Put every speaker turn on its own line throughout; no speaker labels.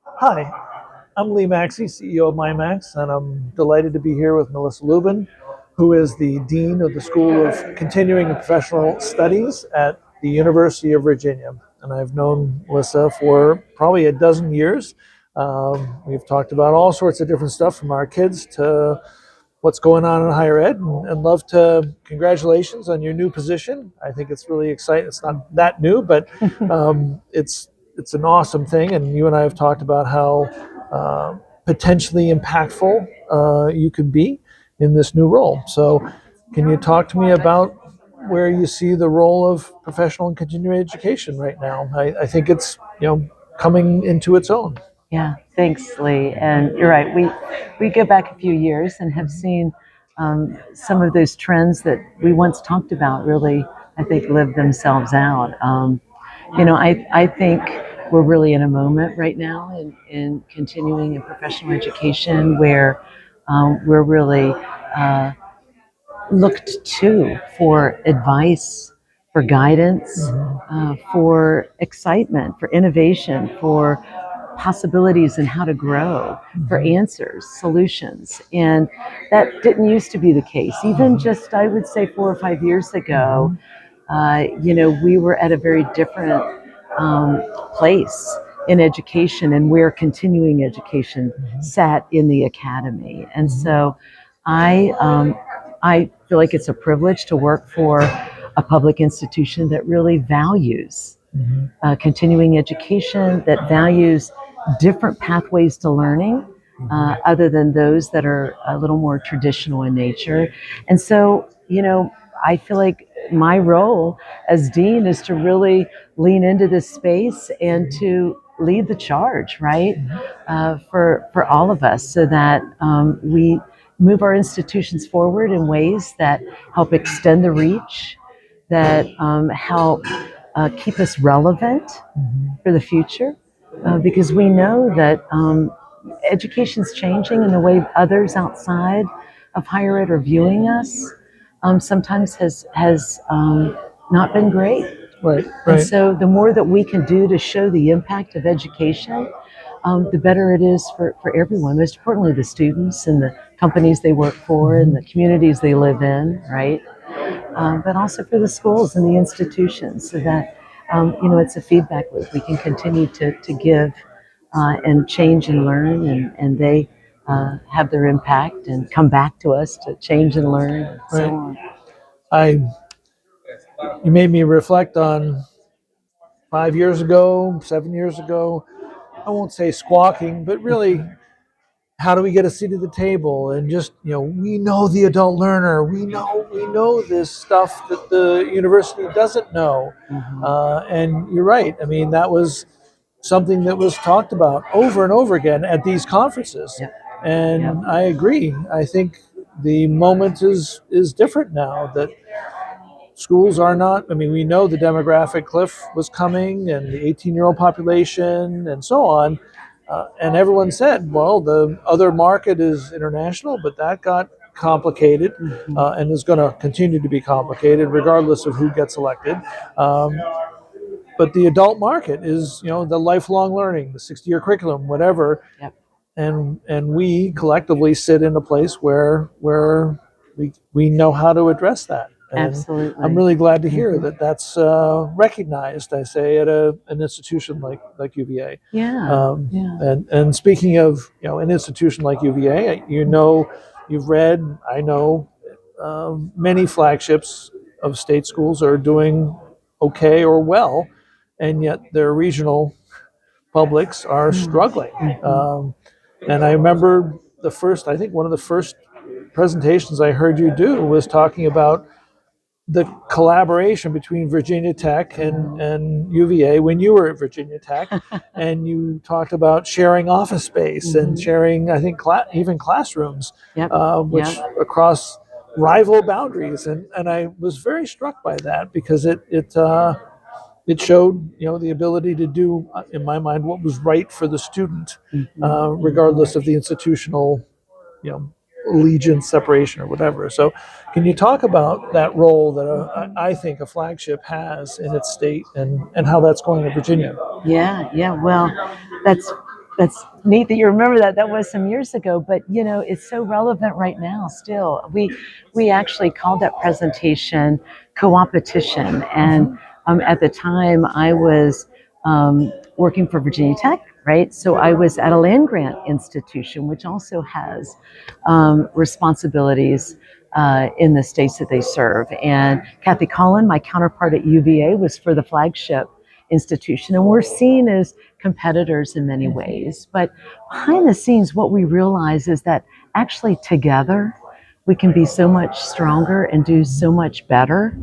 Hi, I'm Lee Maxey, CEO of MindMax, and I'm delighted to be here with Melissa Lubin, who is the Dean of the School of Continuing and Professional Studies at the University of Virginia. And I've known Melissa for probably a dozen years. We've talked about all sorts of different stuff from our kids to what's going on in higher ed, and love to congratulations on your new position. I think it's really exciting. It's not that new, but it's an awesome thing. And you and I have talked about how potentially impactful you could be in this new role. So, can you talk to me about where you see the role of professional and continuing education right now? I think it's coming into its own.
Yeah, thanks, Lee. And you're right. We go back a few years and have seen some of those trends that we once talked about really, I think, live themselves out. I think we're really in a moment right now in continuing and professional education where we're really looked to for advice, for guidance, for excitement, for innovation, for possibilities and how to grow, for answers, solutions. And that didn't used to be the case. Even just, I would say, 4 or 5 years ago, we were at a very different place in education and where continuing education sat in the academy. And so I feel like it's a privilege to work for a public institution that really values continuing education, that values different pathways to learning, other than those that are a little more traditional in nature. And so, I feel like my role as dean is to really lean into this space and to lead the charge, right, for all of us, so that we move our institutions forward in ways that help extend the reach, that help keep us relevant for the future, because we know that education's changing in the way others outside of higher ed are viewing us. Sometimes has not been great.
Right,
And
right.
so the more that we can do to show the impact of education, the better it is for everyone, most importantly the students and the companies they work for and the communities they live in, right? But also for the schools and the institutions, so that it's a feedback loop. We can continue to give and change and learn, and they have their impact and come back to us to change and learn, and so
Right.
on.
I You made me reflect on 5 years ago, 7 years ago. I won't say squawking, but really, how do we get a seat at the table? And just we know the adult learner. We know this stuff that the university doesn't know. And you're right. I mean, that was something that was talked about over and over again at these conferences.
Yep.
And
Yep.
I agree. I think the moment is different now, that schools are not. I mean, we know the demographic cliff was coming, and the 18-year-old population, and so on. And everyone said, well, the other market is international, but that got complicated, and is going to continue to be complicated regardless of who gets elected. But the adult market is, the lifelong learning, the 60-year curriculum, whatever.
Yep.
And we collectively sit in a place where we know how to address that. And
Absolutely.
I'm really glad to hear that that's recognized, I say, at an institution like UVA.
Yeah. Yeah.
And speaking of an institution like UVA, you've read, I know, many flagships of state schools are doing okay or well, and yet their regional publics are struggling. And I remember I think one of the first presentations I heard you do was talking about the collaboration between Virginia Tech and UVA when you were at Virginia Tech, and you talked about sharing office space and sharing, I think, even classrooms,
Yep.
which
Yep.
across rival boundaries. And I was very struck by that, because it showed the ability to do, in my mind, what was right for the student, regardless of the institutional you know allegiance, separation, or whatever. So can you talk about that role that I think a flagship has in its state, and how that's going in Virginia?
Yeah, yeah. Well, that's That's neat that you remember that. That was some years ago, but it's so relevant right now. Still, we actually called that presentation co-opetition, and at the time I was working for Virginia Tech, right? So I was at a land grant institution, which also has responsibilities in the states that they serve. And Kathy Collin, my counterpart at UVA, was for the flagship institution, and we're seen as competitors in many ways. But behind the scenes, what we realize is that actually together we can be so much stronger and do so much better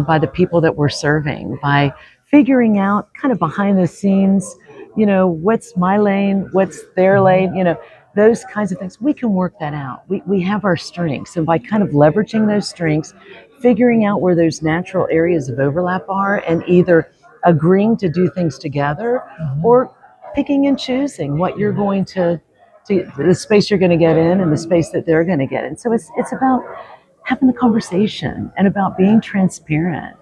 by the people that we're serving, by figuring out kind of behind the scenes, what's my lane, what's their lane, those kinds of things. We can work that out. We have our strengths. And by kind of leveraging those strengths, figuring out where those natural areas of overlap are, and either agreeing to do things together or picking and choosing what you're going to the space you're going to get in and the space that they're going to get in. So it's about having the conversation and about being transparent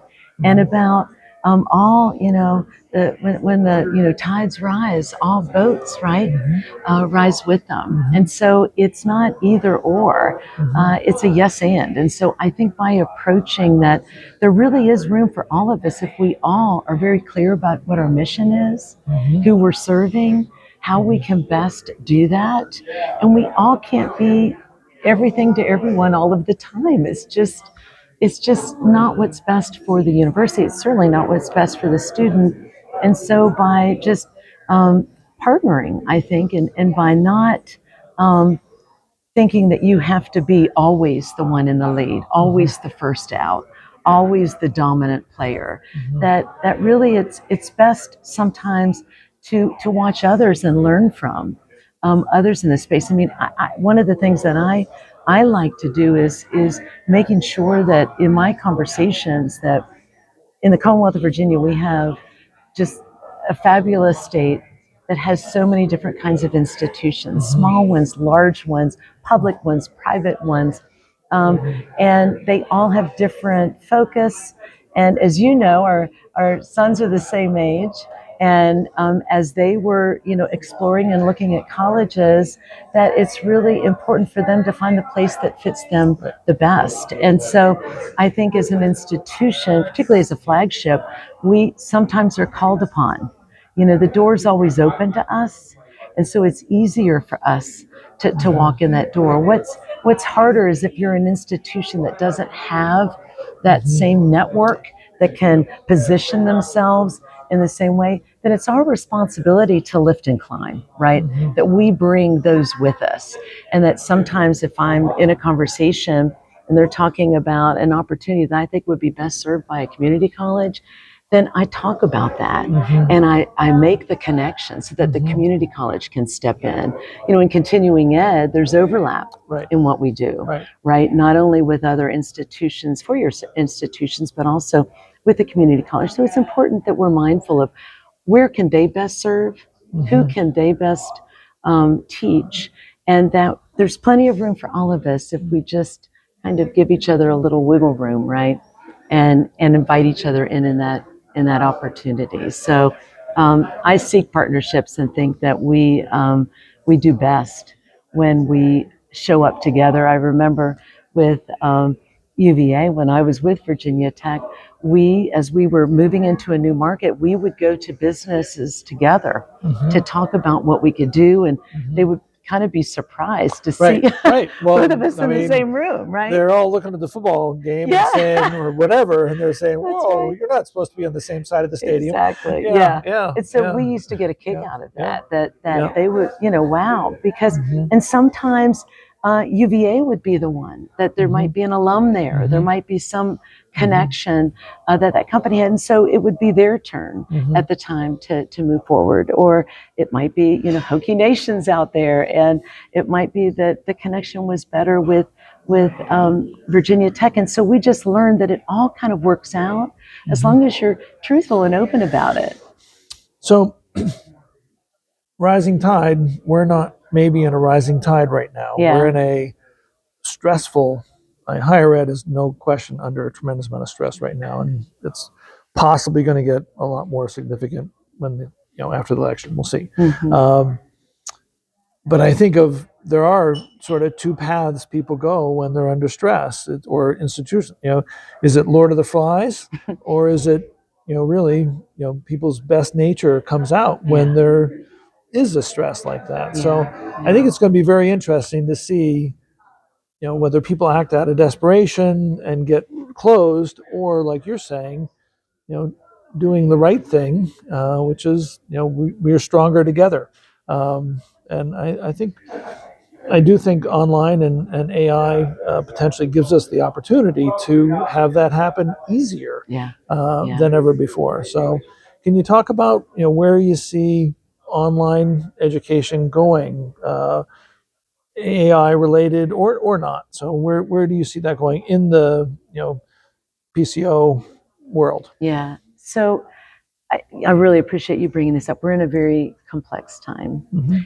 and about all when the tides rise, all boats rise with them. And so it's not either or, it's a yes and so I think by approaching that, there really is room for all of us if we all are very clear about what our mission is, who we're serving, how we can best do that. And we all can't be everything to everyone all of the time. It's just not what's best for the university. It's certainly not what's best for the student. And so by just partnering, I think, and by not thinking that you have to be always the one in the lead, always the first out, always the dominant player, that really it's best sometimes to watch others and learn from others in the space. I mean, one of the things that I like to do is making sure that in my conversations, that in the Commonwealth of Virginia, we have just a fabulous state that has so many different kinds of institutions, small ones, large ones, public ones, private ones, and they all have different focus. And as you know, our sons are the same age. And as they were, exploring and looking at colleges, that it's really important for them to find the place that fits them the best. And so I think as an institution, particularly as a flagship, we sometimes are called upon. The door's always open to us. And so it's easier for us to walk in that door. What's harder is if you're an institution that doesn't have that same network that can position themselves in the same way, then it's our responsibility to lift and climb, right? That we bring those with us. And that sometimes if I'm in a conversation and they're talking about an opportunity that I think would be best served by a community college, then I talk about that and I make the connection so that the community college can step in. In continuing ed, there's overlap in what we do, right? Not only with other institutions, four-year institutions, but also with the community college. So it's important that we're mindful of where can they best serve, who can they best teach, and that there's plenty of room for all of us if we just kind of give each other a little wiggle room, right? And invite each other in that opportunity. So I seek partnerships and think that we do best when we show up together. I remember with UVA, when I was with Virginia Tech, as we were moving into a new market, we would go to businesses together to talk about what we could do, and they would kind of be surprised to see
Well,
both of us in the same room, right?
They're all looking at the football game and saying, or whatever, and they're saying, "Whoa, you're not supposed to be on the same side of the stadium."
Exactly. Yeah. And so we used to get a kick out of that. That they would, wow, because and sometimes UVA would be the one that there might be an alum there, there might be some connection that company had, and so it would be their turn at the time to move forward. Or it might be Hokie Nations out there, and it might be that the connection was better with Virginia Tech. And so we just learned that it all kind of works out as long as you're truthful and open about it.
So rising tide, we're not maybe in a rising tide right now. We're in a stressful, higher ed is no question under a tremendous amount of stress right now, and it's possibly going to get a lot more significant when after the election. We'll see. But I think there are sort of two paths people go when they're under stress or institution. Is it Lord of the Flies, or is it really people's best nature comes out when there is a stress like that. So I think it's going to be very interesting to see whether people act out of desperation and get closed, or like you're saying, doing the right thing, which is we are stronger together. And I do think online and AI potentially gives us the opportunity to have that happen easier than ever before. So, can you talk about where you see online education going, AI related or not? So, where do you see that going in the PCO world?
Yeah. So I really appreciate you bringing this up. We're in a very complex time,
Mm-hmm.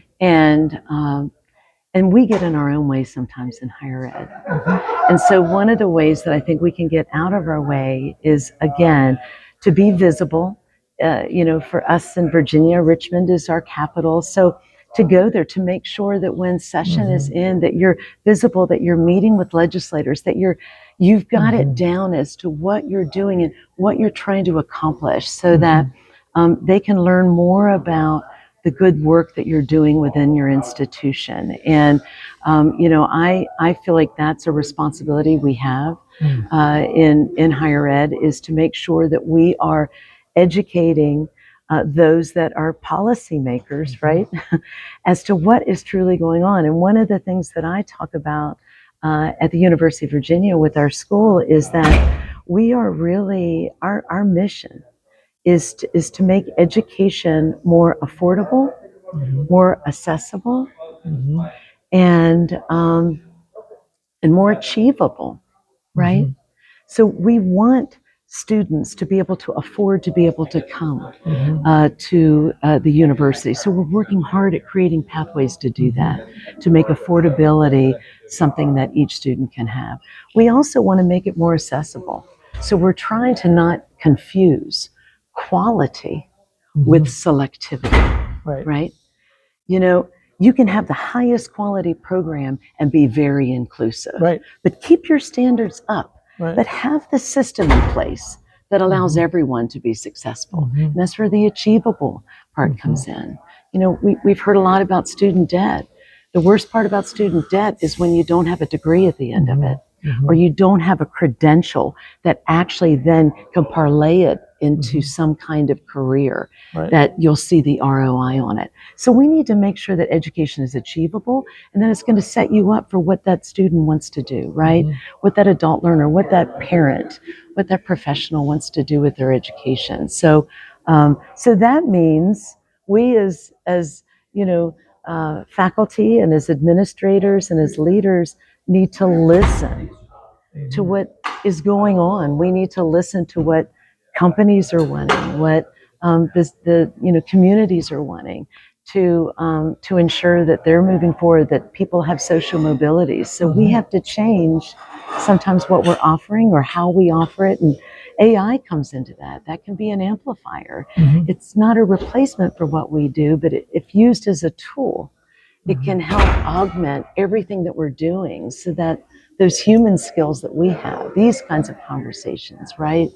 and we get in our own way sometimes in higher ed. Mm-hmm. And so one of the ways that I think we can get out of our way is, again, to be visible. For us in Virginia, Richmond is our capital. So to go there, to make sure that when session is in, that you're visible, that you're meeting with legislators, that you've got it down as to what you're doing and what you're trying to accomplish, so that they can learn more about the good work that you're doing within your institution. And I feel like that's a responsibility we have in higher ed, is to make sure that we are educating those that are policymakers, right, as to what is truly going on. And one of the things that I talk about at the University of Virginia with our school is that we are really, our mission is to make education more affordable, more accessible, and more achievable, right? So we want students to be able to afford to be able to come to the university. So we're working hard at creating pathways to do that, to make affordability something that each student can have. We also want to make it more accessible. So we're trying to not confuse quality with selectivity, right? You can have the highest quality program and be very inclusive, but keep your standards up, but have the system in place that allows everyone to be successful. And that's where the achievable part comes in. We've heard a lot about student debt. The worst part about student debt is when you don't have a degree at the end of it, or you don't have a credential that actually then can parlay it into some kind of career that you'll see the ROI on it. So we need to make sure that education is achievable, and then it's going to set you up for what that student wants to do, right? What that adult learner, what that parent, what that professional wants to do with their education. So that means we as faculty and as administrators and as leaders need to listen to what is going on. We need to listen to what companies are wanting, what the communities are wanting, to ensure that they're moving forward, that people have social mobility. So we have to change sometimes what we're offering or how we offer it, and AI comes into that. That can be an amplifier. It's not a replacement for what we do, but if used as a tool, it can help augment everything that we're doing, so that those human skills that we have, these kinds of conversations, right,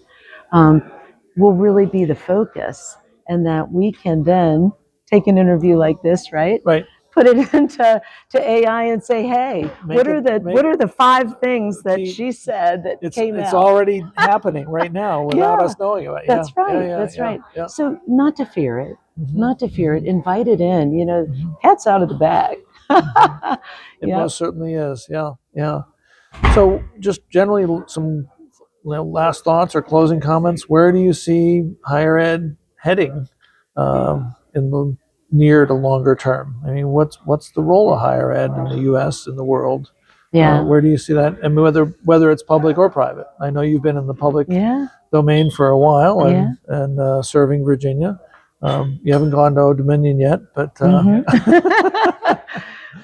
will really be the focus, and that we can then take an interview like this, right? Put it into AI and say, hey, what are the 5 things that she said that came out?
It's already happening right now without us knowing about it.
That's right. That's right. So not to fear it, not to fear it. Invite it in. Cat's out of the bag.
It most certainly is. Yeah. So just generally some last thoughts or closing comments. Where do you see higher ed heading in the near to longer term? I mean, what's the role of higher ed in the U.S. in the world? Where do you see that? I mean, whether it's public or private. I know you've been in the public domain for a while and serving Virginia. You haven't gone to Old Dominion yet, but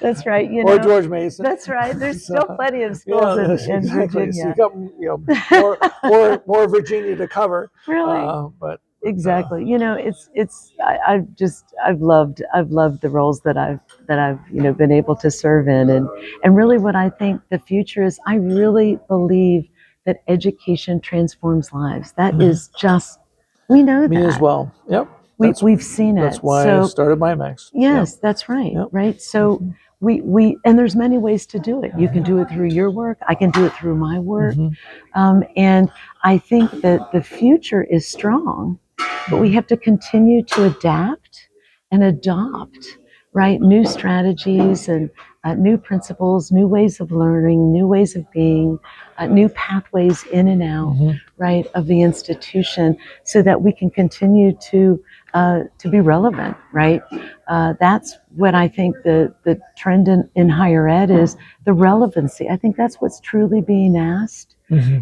that's right.
Or George Mason.
That's right. There's still plenty of schools in Virginia.
So you got more Virginia to cover.
Really?
But
exactly. You know, I've loved the roles that I've been able to serve in, and really what I think the future is. I really believe that education transforms lives. That is just, we know
Me as
that.
well. Yep.
We've seen
That's
it.
why I
So
started MindMax. Yep.
yes, that's right.
Yep.
Right. So we and there's many ways to do it. You can do it through your work. I can do it through my work. And I think that the future is strong, but we have to continue to adapt and adopt, right? New strategies and new principles, new ways of learning, new ways of being, new pathways in and out, right, of the institution, so that we can continue to be relevant, right? That's what I think the trend in higher ed is, the relevancy. I think that's what's truly being asked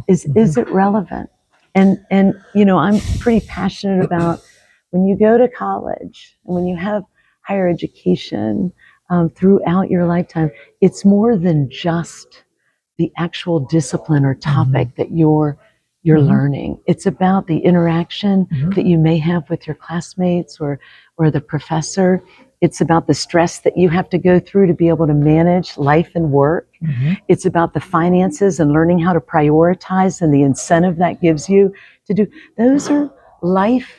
is it relevant? And I'm pretty passionate about, when you go to college and when you have higher education throughout your lifetime, it's more than just the actual discipline or topic that you're learning. It's about the interaction that you may have with your classmates or the professor. It's about the stress that you have to go through to be able to manage life and work. It's about the finances and learning how to prioritize and the incentive that gives you to do. Those are life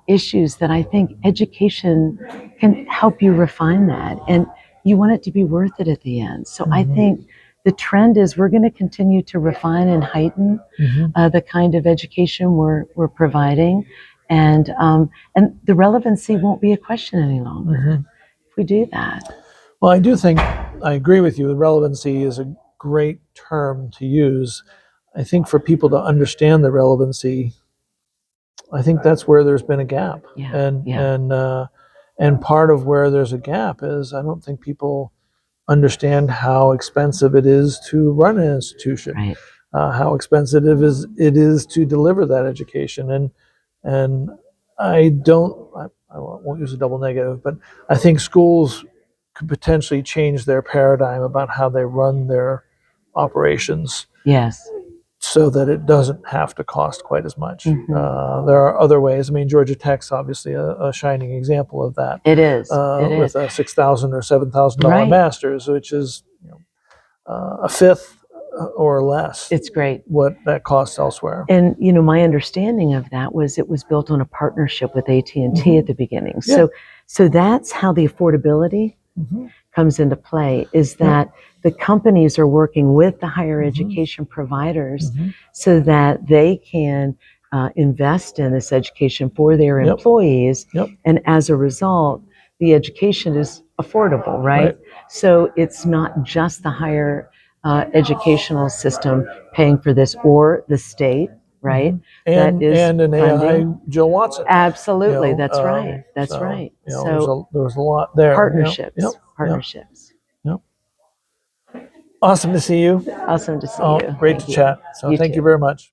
issues that I think education can help you refine that. And you want it to be worth it at the end. So I think the trend is we're going to continue to refine and heighten the kind of education we're providing. And the relevancy won't be a question any longer if we do that.
Well, I agree with you. Relevancy is a great term to use. I think for people to understand the relevancy, I think that's where there's been a gap. And part of where there's a gap is, I don't think people understand how expensive it is to run an institution,
Right.
How expensive it is to deliver that education. And I won't use a double negative, but I think schools could potentially change their paradigm about how they run their operations,
Yes.
so that it doesn't have to cost quite as much. There are other ways. I mean, Georgia Tech's obviously a shining example of that.
It is.
With a $6,000 or $7,000
Right.
master's, which is a fifth or less
It's great.
what that costs elsewhere.
And my understanding of that was it was built on a partnership with AT&T at the beginning. So that's how the affordability comes into play, is that the companies are working with the higher education providers so that they can invest in this education for their employees. And as a result, the education is affordable, right? So it's not just the higher educational system paying for this, or the state, right?
And
that is
and an
funding.
AI Jill Watson.
Absolutely, that's right. That's right. So
there's a lot there.
partnerships, partnerships.
Yep. Awesome to see you.
Awesome to see you.
Great
Thank
to
you.
chat. So
You
thank
too.
you very much.